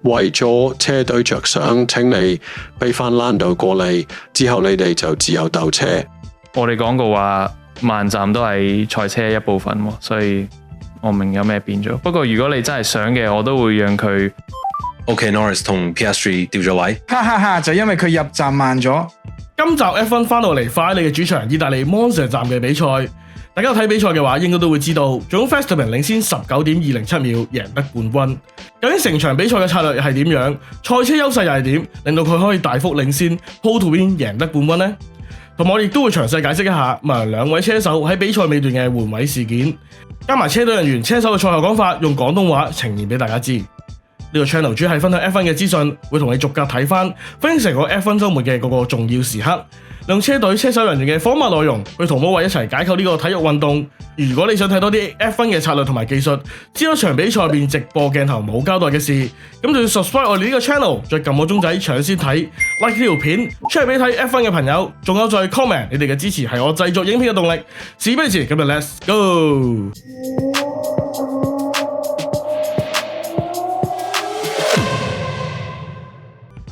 為咗車隊着想，請你俾翻 Lando 過嚟，之後你哋就自由鬥車。我哋講過話慢站都係賽車一部分，所以我明有咩變咗。不過如果你真係想嘅，我都會讓佢。OK Norris 同 Piastri 掉咗位，哈哈哈！就因為佢入站慢咗。今集 F1 翻到嚟法拉利嘅主場意大利 Monza 站嘅比賽，大家有睇比賽嘅話，應該都會知道，最終 Verstappen 領先 19.207 秒贏得冠軍。究竟成場比賽嘅策略係點樣？賽車優勢又係點，令到佢可以大幅領先 Pole to Win 贏得冠軍呢？同埋我亦都會詳細解釋一下，兩位車手喺比賽尾段嘅換位事件，加埋車隊人員、車手嘅賽後講法，用廣東話呈現俾大家知。呢個 channel 主要係分享 F1 嘅資訊，會同你逐格睇翻，分析成個 F1 週末嘅嗰個重要時刻，用車隊、車手人員嘅訪問內容，去同某位一齊解構呢個體育運動。如果你想睇多啲 F1 嘅策略同埋技術，知道場比賽入邊直播鏡頭冇交代嘅事，咁就要 subscribe 我哋呢個 channel， 再撳個鐘仔搶先睇 like 呢條片，share 俾睇 F1 嘅朋友，仲有再 comment， 你哋嘅支持係我製作影片嘅動力。事不宜遲，今日 let's go。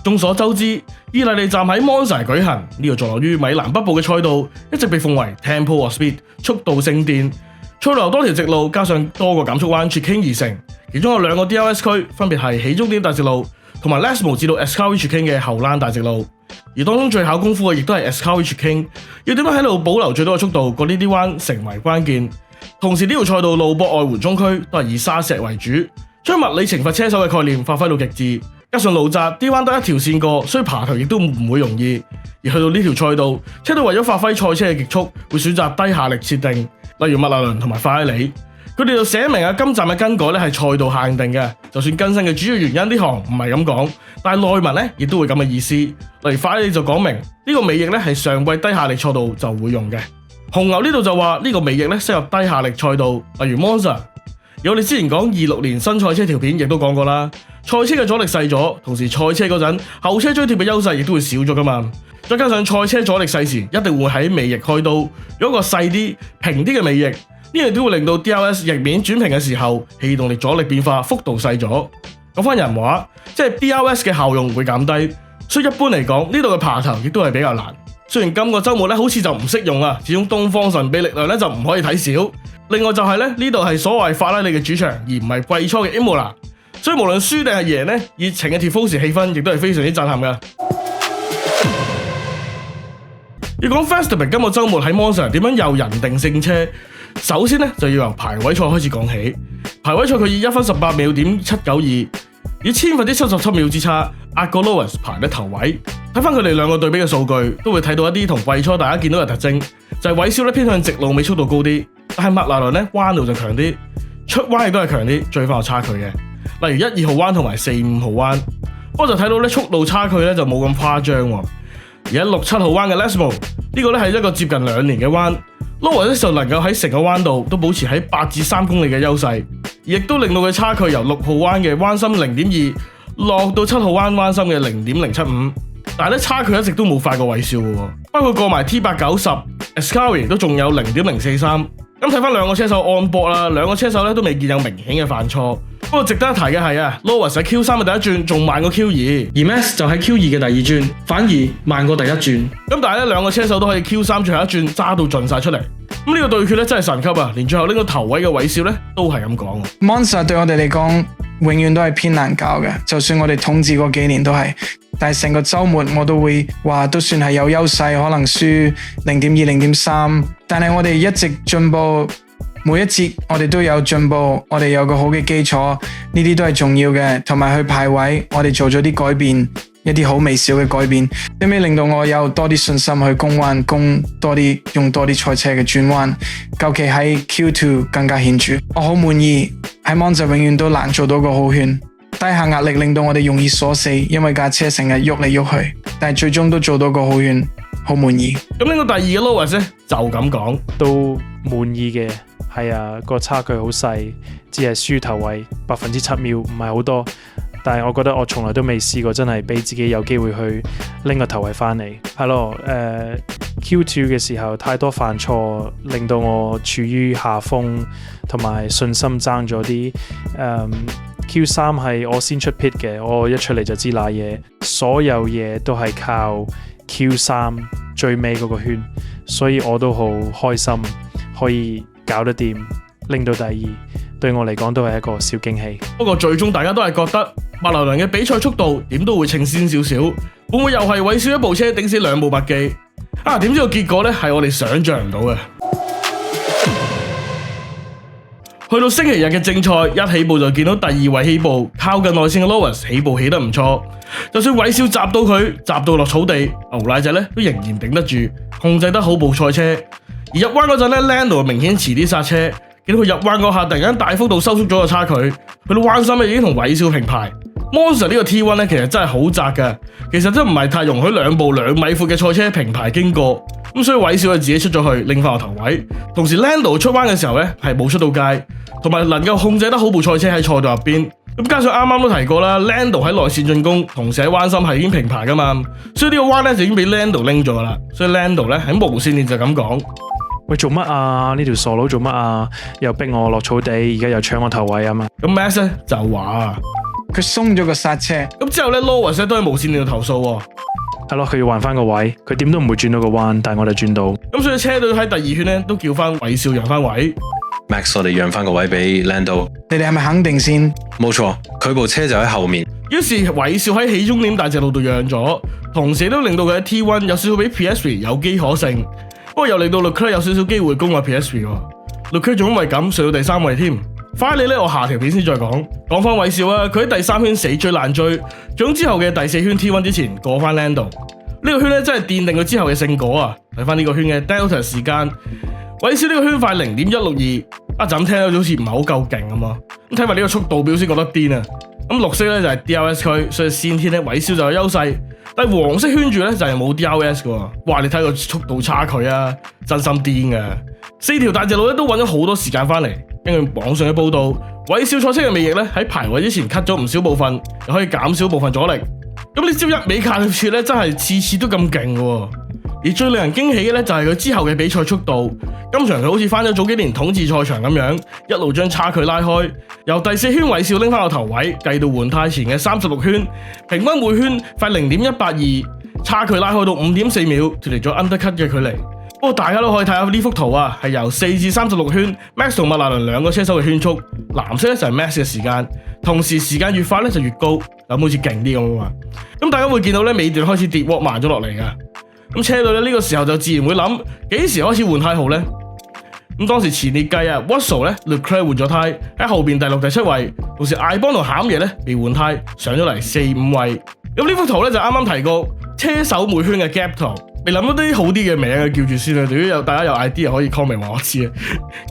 眾所周知，意大利站喺 Monza 舉行，呢個坐落於米蘭北部嘅賽道，一直被奉為 Temple of Speed 速度聖殿。賽道多條直路加上多個減速彎 chicane 而成，其中有兩個 DRS 區，分別係起終點大直路同埋 Lesmo 至到 Ascari chicane 嘅後欄大直路。而當中最考功夫嘅亦都係 Ascari chicane，要點樣喺度保留最多嘅速度過呢啲彎成為關鍵。同時呢條賽道路駁外緩衝區都係以沙石為主，將物理懲罰車手嘅概念發揮到極致。加上路窄，啲彎得一條線過，所以爬頭亦都唔會容易。而去到呢條賽道，車隊為咗發揮賽車嘅極速，會選擇低下力設定，例如麥納倫同埋法拉利。佢哋就寫明今站嘅更改咧係賽道限定嘅，就算更新嘅主要原因呢行唔係咁講，但係內文咧亦都會咁嘅意思。例如法拉利就講明呢個尾翼咧係上季低下力賽道就會用嘅。紅牛呢度就話呢個尾翼咧適合低下力賽道，例如 Monza。而我哋之前講26年新賽車條片亦都講過啦，賽車嘅阻力細咗，同時賽車嗰陣後車追貼嘅優勢亦都會少咗噶嘛。再加上賽車阻力細時，一定會喺尾翼開刀，有一個細啲、平啲嘅尾翼，呢樣都會令到 DRS 翼面轉平嘅時候，氣動力阻力變化幅度細咗。講翻人話，即係 DRS 嘅效用會減低，所以一般嚟講呢度嘅爬頭亦都係比較難。雖然今個週末咧好似就唔適用啦，始終東方神秘力量咧就唔可以睇少。另外就係咧呢度係所謂法拉利嘅主場，而唔係季初嘅 Imola， 所以無論輸定係贏咧，熱情嘅 Tifosi 氣氛亦都係非常之震撼嘅。要講 Verstappen 今個週末喺 Monza 點樣由人定勝車，首先咧就要由排位賽開始講起。排位賽佢以1分18秒點792，以77%秒之差壓過 Lewis 排得頭位。睇翻佢哋兩個對比嘅數據，都會睇到一啲同季初大家見到嘅特徵，就係韋少咧偏向直路尾速度高啲，但係麥拿倫咧彎路就強啲，出彎亦都係強啲，最快有差距嘅。例如1、2號彎同埋4、5號彎，不過就睇到咧速度差距咧就冇咁誇張喎。而喺6、7號彎嘅 Lesmo 呢個咧係一個接近2年嘅彎 ，Lewis 就能夠喺成個彎道都保持喺8至3公里嘅優勢，亦都令到佢差距由6號彎嘅彎心 0.2 落到7號彎彎心嘅 0.075。但係咧差距一直都冇快過韋少嘅，包括過埋 T890、Ascari 都仲有 0.043。咁睇翻兩個車手 on board 啦，兩個車手咧都未見有明顯嘅犯錯。不過值得一提嘅係Lewis 喺 Q3 嘅第一轉仲慢過 Q2， 而 Max 就喺 Q2 嘅第二轉反而慢過第一轉。咁但係咧兩個車手都可以 Q3 最後一轉揸到盡晒出嚟。咁呢個對決咧真係神級啊！連最後呢個頭位嘅韋少咧都係咁講。Monza 對我哋嚟講永遠都係偏難搞嘅，就算我哋統治過幾年都係。但係成個週末我都會話都算係有優勢，可能輸 0.2、0.3， 但係我哋一直進步，每一節我哋都有進步，我哋有個好嘅基礎，呢啲都係重要嘅。同埋去排位，我哋做咗啲改變，一啲好微小嘅改變，最尾令到我有多啲信心去攻彎，用多啲賽車嘅轉彎，尤其喺 Q2 更加顯著。我好滿意，喺 Monza 永遠都難做到個好圈。低下壓力令到我哋容易鎖死，因為架車成日喐嚟喐去，但係最終都做到個好遠，好滿意。咁呢個第二個 Lewis 咧就咁講，都滿意嘅。係啊，個差距好細，只係輸頭位7%秒，唔係好多。但係我覺得我從來都未試過真係俾自己有機會去拎個頭位翻嚟。係咯，Q2 嘅時候太多犯錯，令到我處於下風，同埋信心爭咗啲。Q3係我先出 pit 嘅，我一出嚟就知瀨嘢，所有嘢都係靠 Q3 最尾嗰個圈，所以我都好開心可以搞得掂，拎到第二，對我嚟講都係一個小驚喜。不過最終大家都係覺得麥拿倫嘅比賽速度點都會稱先少少，會唔會又係韋少一部車頂死兩部麥記？點知個結果呢係我哋想象唔到嘅。去到星期日嘅正賽，一起步就見到第二位起步靠近內線嘅 Lewis 起步起得唔錯，就算韋少閘到佢，閘到落草地，牛奶仔咧都仍然頂得住，控制得好部賽車。而入彎嗰陣咧 ，Lando 明顯遲啲剎車，見到佢入彎嗰下突然間大幅度收縮咗個差距，去到彎心咧已經同韋少平排。Monza 呢個 T1 咧其實真係好窄嘅，其實真唔係太容許兩部2米闊嘅賽車平排經過，咁所以韋少就自己出咗去拎翻個頭位，同時 Lando 出彎嘅時候咧係冇出到界，同埋能夠控制得好部賽車喺賽道入邊，咁加上啱啱都提過啦 ，Lando 喺內線進攻，同時喺彎心係已經平排噶嘛，所以呢個彎咧就已經俾 Lando 拎咗啦，所以 Lando 咧喺無線練就咁講：喂，做乜啊？呢條傻佬做乜啊？又逼我落草地，而家又搶我頭位啊嘛！咁 Max 咧就話佢鬆咗個剎車，咁之後咧 Lewis 都喺無線練度投訴喎。係咯，佢要還翻個位，佢點都唔會轉到個彎，但係我哋轉到。咁所以車隊喺第二圈咧都叫翻韋少讓翻位。Max 我哋讓翻個位俾 Lando。你哋係咪肯定先？冇錯，佢部車就喺後面。於是韋少喺起終點大直路度讓咗，同時都令到佢喺 T1 有少少比 Piastri 有機可乘。不過又令到 Leclerc 有少少機會攻下 Piastri 喎。Leclerc 仲因為咁上到第3位添。快你咧，我下條片先再講。講翻韋少啊，佢喺第3圈死追爛追，總之後嘅第4圈 T1 之前過翻 Lando。呢個圈咧真係奠定佢之後嘅勝果啊！睇翻呢個圈嘅 Delta 時間，韋少呢個圈快0.162，就咁聽到好似唔係好夠勁咁嘛。咁睇埋呢個速度表先覺得癲啊！咁綠色咧就係 DRS 區，所以先天咧韋少就有優勢。但係黃色圈住咧就係冇 DRS 嘅。哇！你睇個速度差距啊，真心癲嘅。4條大直路咧都揾咗好多時間翻嚟。根據網上嘅報道，韋少賽車嘅尾翼咧喺排位之前 cut 咗唔少部分，又可以減少部分阻力。咁呢招一味卡住咧，真係次次都咁勁嘅。而最令人驚喜嘅咧就係佢之後嘅比賽速度。今場佢好似翻咗早幾年統治賽場咁樣，一路將差距拉開，由第4圈韋少拎翻個頭位，計到換胎前嘅36圈，平均每圈快0.182，差距拉開到5.4秒，脫離咗 undercut 嘅距離。不過大家都可以睇下呢幅圖啊，係由4至36圈 ，Max 同麥拿倫兩個車手嘅圈速，藍色咧就係 Max 嘅時間，同時時間越快咧就越高，咁好似勁啲咁啊嘛。咁大家會見到咧尾段開始跌鑊慢咗落嚟㗎。咁車隊咧呢個時候就自然會諗幾時開始換胎好呢？咁當時前列計啊 Russell 咧 Leclerc 換咗胎喺後邊第6、第7位，同時艾邦同餡爺咧未換胎上咗嚟4、5位。咁呢幅圖咧就啱啱提過車手每圈嘅 gap 圖，未諗到啲好啲嘅名啊，叫住先啊！如果大家有 idea 可以 comment 話我知啊。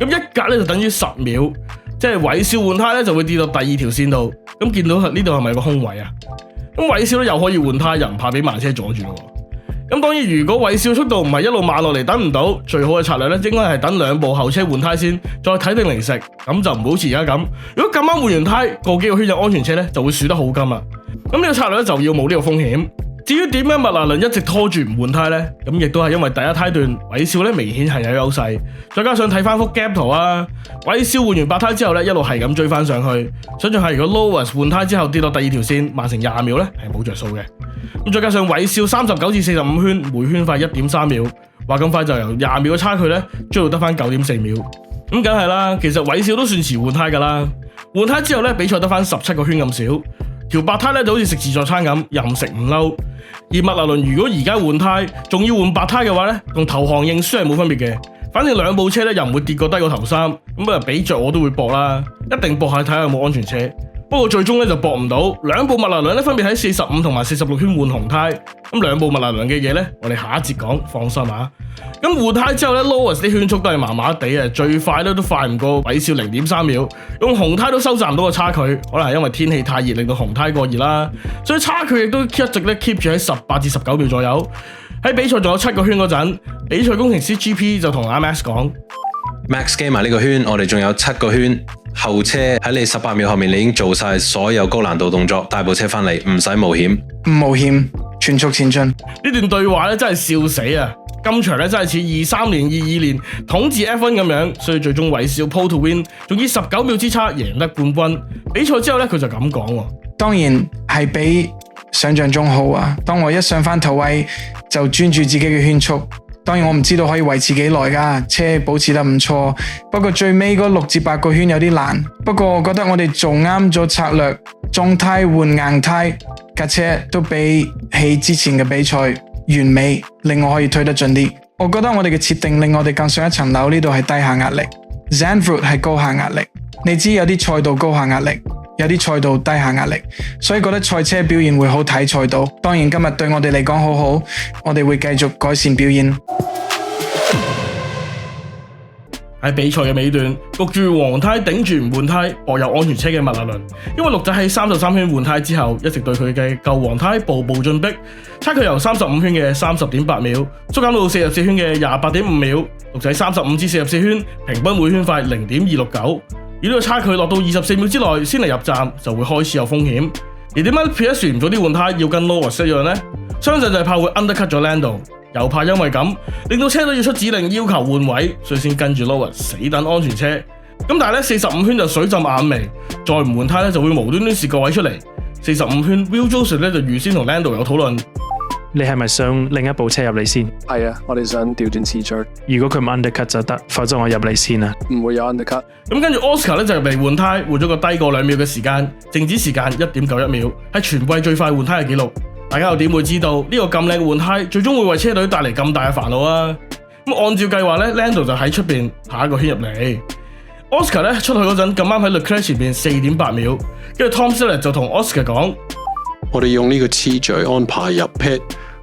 咁一格咧就等於10秒，即係韋少換胎咧就會跌到第2條線度。咁見到呢度係咪個空位啊？咁韋少咧又可以換胎，又唔怕俾慢車阻住咯。咁當然，如果韋少速度唔係一路慢落嚟，等唔到，最好嘅策略咧，應該係等2部後車換胎先，再睇定零食，咁就唔好似而家咁。如果咁啱換完胎，過幾個圈有安全車咧，就會輸得好金啊！咁呢個策略咧就要冇呢個風險。至於點解麥拿倫一直拖住唔換胎呢？咁亦都係因為第一階段韋少咧明顯係有優勢，再加上睇翻幅 gap 圖啊，韋少換完白胎之後咧一路係咁追翻上去。想象下如果 Lewis 換胎之後跌到第2條線，慢成20秒咧係冇着數嘅。咁再加上韋少39至45圈，每圈快1.3秒，話咁快就由20秒嘅差距咧追到得翻9.4秒。咁梗係啦，其實韋少都算遲換胎噶啦。換胎之後咧比賽得翻17個圈咁少，條白胎咧就好似食自助餐咁，任食唔嬲。而麥拿倫如果而家換胎，仲要換白胎嘅話咧，同投降認輸係冇分別嘅。反正2部車咧又唔會跌過低過頭3，咁啊俾着我都會搏啦，一定搏下睇下有冇安全車。不過最終咧就搏唔到，2部麥拿倫咧分別喺45同埋46圈換紅胎。咁2部麥拿倫嘅嘢咧，我哋下一節講，放心啊。咁換胎之後咧 ，Lewis 啲圈速都係麻麻地啊，最快咧都快唔過韋少0.3秒，用紅胎都收窄唔到個差距，可能係因為天氣太熱令到紅胎過熱啦，所以差距亦都一直咧 keep 住喺18至19秒左右。喺比賽仲有7個圈嗰陣，比賽工程師 GP 就同阿 Max 講 Max 加埋呢個圈，我哋仲有7個圈，後車喺你18秒後面，你已經做晒所有高難度動作，帶部車翻嚟，唔使冒險。唔冒險，全速前進。呢段對話咧真係笑死啊！今場咧真係似23年、22年統治 F1 咁樣，所以最終韋少 pole to win， 仲以19秒之差贏得冠軍。比賽之後咧佢就咁講喎，當然係比想象中好啊！當我一上翻頭位就專注自己嘅圈速，當然我唔知道可以維持幾耐㗎，車保持得唔錯，不過最尾嗰6至8個圈有啲難。不過我覺得我哋做啱咗策略，撞胎換硬胎，架車都比起之前嘅比賽完美，令我可以推得盡啲。我覺得我哋嘅設定令我哋更上一層樓，呢度係低下壓力 ，Zandvoort 係高下壓力。你知有啲賽道高下壓力，有啲賽道低下壓力，所以覺得賽車表現會好睇賽道。當然今日對我哋嚟講好好，我哋會繼續改善表現。喺比賽嘅尾段，焗住黃胎頂住唔換胎，博有安全車嘅麥拿倫，因為鹿仔喺33圈換胎之後，一直對佢嘅舊黃胎步步進逼，差距由35圈嘅 30.8 秒，縮減到44圈嘅 28.5 秒。鹿仔35至44圈，平均每圈快 0.269，而呢個差距落到24秒之內先嚟入站，就會開始有風險。而點解 Piastri 唔早啲換胎要跟 Norris 一樣呢？相信就係怕會 undercut 咗 Lando。又怕因為咁令到車隊要出指令要求換位，所以先跟住 Norris 死等安全車。咁但係咧45圈就水浸眼眉，再唔換胎咧就會無端端蝕個位出嚟。45圈 Will Joseph 咧就預先同 Lando 有討論，你係咪想另一部車入嚟先？係啊，我哋想調轉次序，如果佢唔 undercut 就得，否則我入嚟先啊。唔會有 undercut。咁跟住 Oscar 咧就入嚟換胎，換咗個低過2秒嘅時間，靜止時間 1.91 秒，係全季最快換胎嘅紀錄。大家又點會知道呢個咁靚嘅換胎最終會為車隊帶嚟咁大嘅煩惱啊？咁按照計劃咧 Lando 就喺出邊下一個圈入嚟 ，Oscar 咧出去嗰陣咁啱喺 Leclerc 前邊 4.8 秒，跟住 Tom Stewart 就同 Oscar 講：我哋用呢個次序安排入 pit，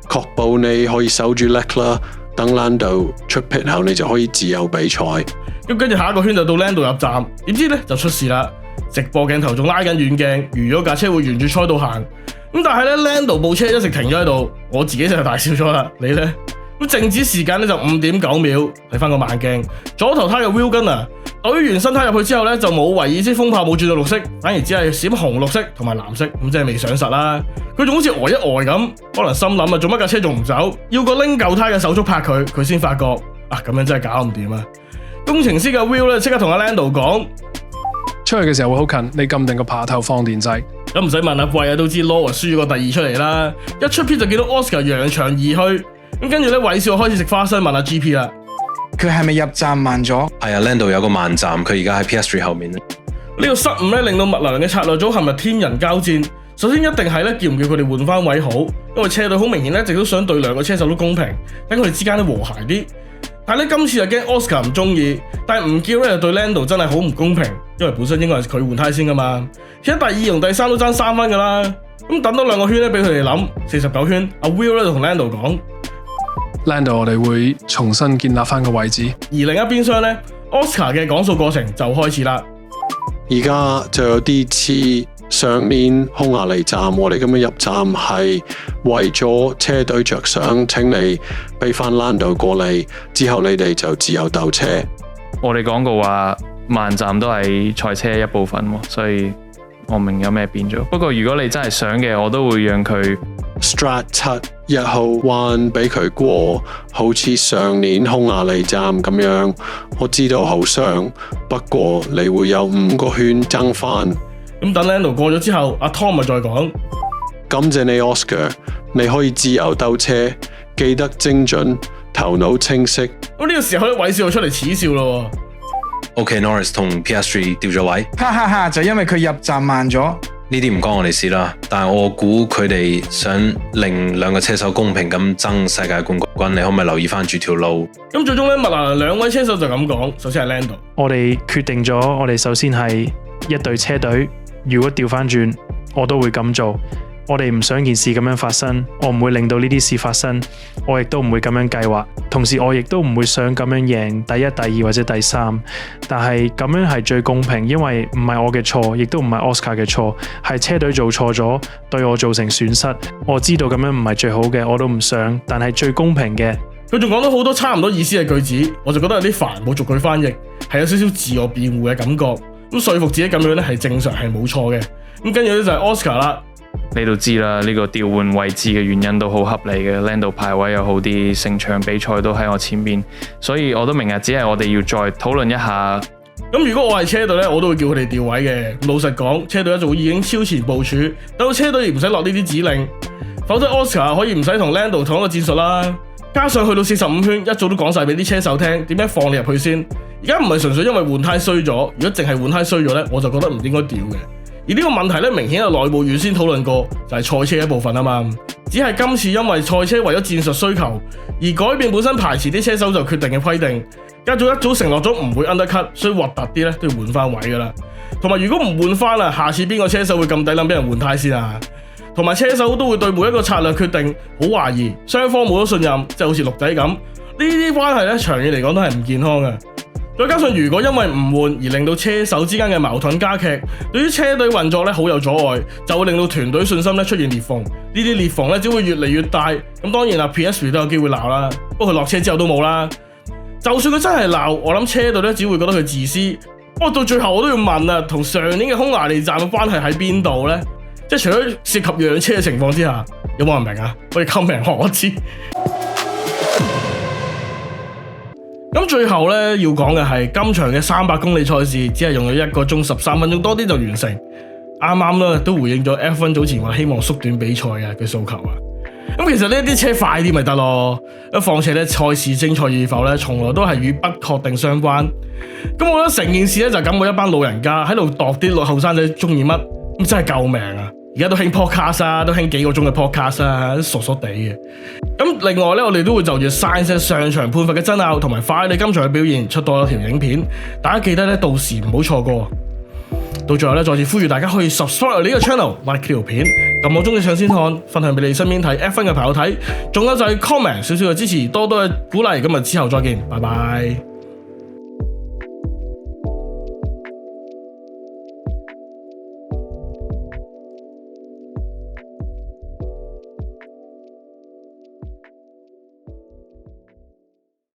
確保你可以守住 Leclerc， 等 Lando 出 pit 後你就可以自由比賽。咁跟住下一個圈就到 Lando 入站，點知咧就出事啦！直播鏡頭仲拉緊遠鏡，預咗架車會沿住賽道行。咁但係咧 Lando 部車一直停咗喺度，我自己就大笑咗啦。你咧？咁靜止時間咧就 5.9 秒，睇翻個慢鏡，左頭胎嘅 Wheel Gunner懟完新胎入去之後咧就冇為意，即風炮冇轉到綠色，反而只係閃紅綠色同埋藍色，咁即係未上實啦。佢仲好似呆一呆咁，可能心諗啊，做乜架車仲唔走？要個拎舊胎嘅手速拍佢，佢先發覺啊，咁樣真係搞唔掂啊！工程師嘅 Will 咧即刻同阿 Lando 講。出去嘅時候會好近，你撳定個爬頭放電掣。咁唔使問阿貴啊，都知 Law 輸咗個第2出嚟啦。一出 P 就見到 Oscar 揚長而去，咁跟住咧韋少開始食花生問阿 GP 啦。佢係咪入站慢咗？係啊 ，Lando 有個慢站，佢而家喺 Piastri 後面。呢個失誤咧令到麥拿倫嘅策略組陷入天人交戰。首先一定係咧叫唔叫佢哋換翻位好，因為車隊好明顯咧一直都想對兩個車手都公平，等佢哋之間都和諧啲。但係咧今次就驚 Oscar 唔中意，但係唔叫咧就對 Lando 真係好唔公平，因為本身應該係佢換胎先噶嘛。而且第2同第3都爭3分噶啦，咁等多2個圈咧俾佢哋諗。49圈，阿 Will 咧就同 Lando 講 Lando 我哋會重新建立翻個位置。而另一邊廂咧 Oscar 嘅講數過程就開始啦。而家就有啲似上年匈牙利站，我哋咁樣入站係為咗車隊着想，請你俾翻 Lando 過嚟，之後你哋就自由鬥車。我哋講過話慢站都係賽車一部分，所以我明有咩變咗。不過如果你真係想嘅，我都會讓佢 Strat 7 1號彎俾佢過，好似上年匈牙利站咁樣。我知道好想，不過你會有5個圈爭翻。咁等 Lando 過咗之後，阿 Tom 咪再講。感謝你 Oscar， 你可以自由鬥車，記得精準，頭腦清晰。咁呢個時候咧，韋少就出嚟恥笑咯。OK，Norris 同 Piastri 調咗位，哈哈哈！就因為佢入站慢咗。呢啲唔關我哋事啦。但係我估佢哋想令兩個車手公平咁爭世界冠軍，你可唔可以留意翻住條路？咁最終咧，麥拿倫2位車手就咁講。首先係 Lando，我哋決定咗，我哋首先係一隊車隊。如果調翻轉，我都會咁做。我哋唔想件事咁樣發生，我唔會令到呢啲事發生，我亦都唔會咁樣計劃。同時，我亦都唔會想咁樣贏第1、第2或者第3。但係咁樣係最公平，因為唔係我嘅錯，亦都唔係 Oscar 嘅錯，係車隊做錯咗，對我造成損失。我知道咁樣唔係最好嘅，我都唔想，但係最公平嘅。佢仲講到好多差唔多意思嘅句子，我就覺得有啲煩，冇逐句翻譯，係有少少自我辯護嘅感覺。咁說服自己咁樣咧係正常，係冇錯嘅。咁跟住咧就係 Oscar 啦。你都知啦，呢個調換位置嘅原因都好合理嘅，Lando 排位又好啲，成場比賽都喺我前邊，所以我都明啊，只係我哋要再討論一下。咁如果我係車隊咧，我都會叫佢哋調位嘅。老實講，車隊一早已經超前部署，等到車隊唔使落呢啲指令，否則 Oscar 可以唔使同 Lando 同一個戰術啦。加上去到45圈，一早都講晒俾啲車手聽點樣放你入去先。而家唔係純粹因為換胎衰咗，如果淨係換胎衰咗咧，我就覺得唔應該調嘅。而呢個問題咧，明顯係內部預先討論過，就係賽車一部分啊嘛。只係今次因為賽車為咗戰術需求而改變本身排遲啲車手就決定嘅規定，加早一早承諾咗唔會 undercut， 所以核突啲咧都要換翻位噶啦。同埋如果唔換翻啊，下次邊個車手會咁抵諗俾人換胎先啊？同埋車手都會對每一個策略決定好懷疑，雙方冇咗信任，即係好似鹿仔咁。呢啲關係咧，長遠嚟講都係唔健康嘅。再加上如果因為唔換而令到車手之間嘅矛盾加劇，對於車隊運作咧好有阻礙，就會令到團隊信心咧出現裂縫。呢啲裂縫咧只會越嚟越大。咁當然啦 ，Piastri 都有機會鬧啦，不過佢落車之後都冇啦。就算佢真係鬧，我諗車隊咧只會覺得佢自私。不過到最後我都要問啊，同上年嘅匈牙利站嘅關係喺邊度呢？即係除咗涉及養車嘅情況之下，有冇人明啊？可以comment話我知。咁最後咧要講嘅係今場嘅300公里賽事，只係用咗1個鐘13分鐘多啲就完成。啱啱咧都回應咗 F1 早前話希望縮短比賽嘅訴求啊。咁其實呢啲車快啲咪得咯。況且咧賽事精彩與否咧，從來都係與不確定相關。咁我覺得成件事咧就感覺一班老人家喺度度啲後生仔中意乜，咁真係救命啊！而家都興 podcast 啊，都興幾個鐘嘅 podcast 啊，都傻傻地嘅。咁另外咧，我哋都會就住 Sainz 上場判罰嘅爭拗同埋法拉利今場嘅表現出多一條影片，大家記得咧到時唔好錯過。到最後咧，再次呼籲大家可以 subscribe 呢個 channel，like 呢條片，撳我中意上先看，分享俾你身邊睇 F1 嘅朋友睇，仲有就係 comment 少少嘅支持，多多嘅鼓勵。今日之後再見，拜拜。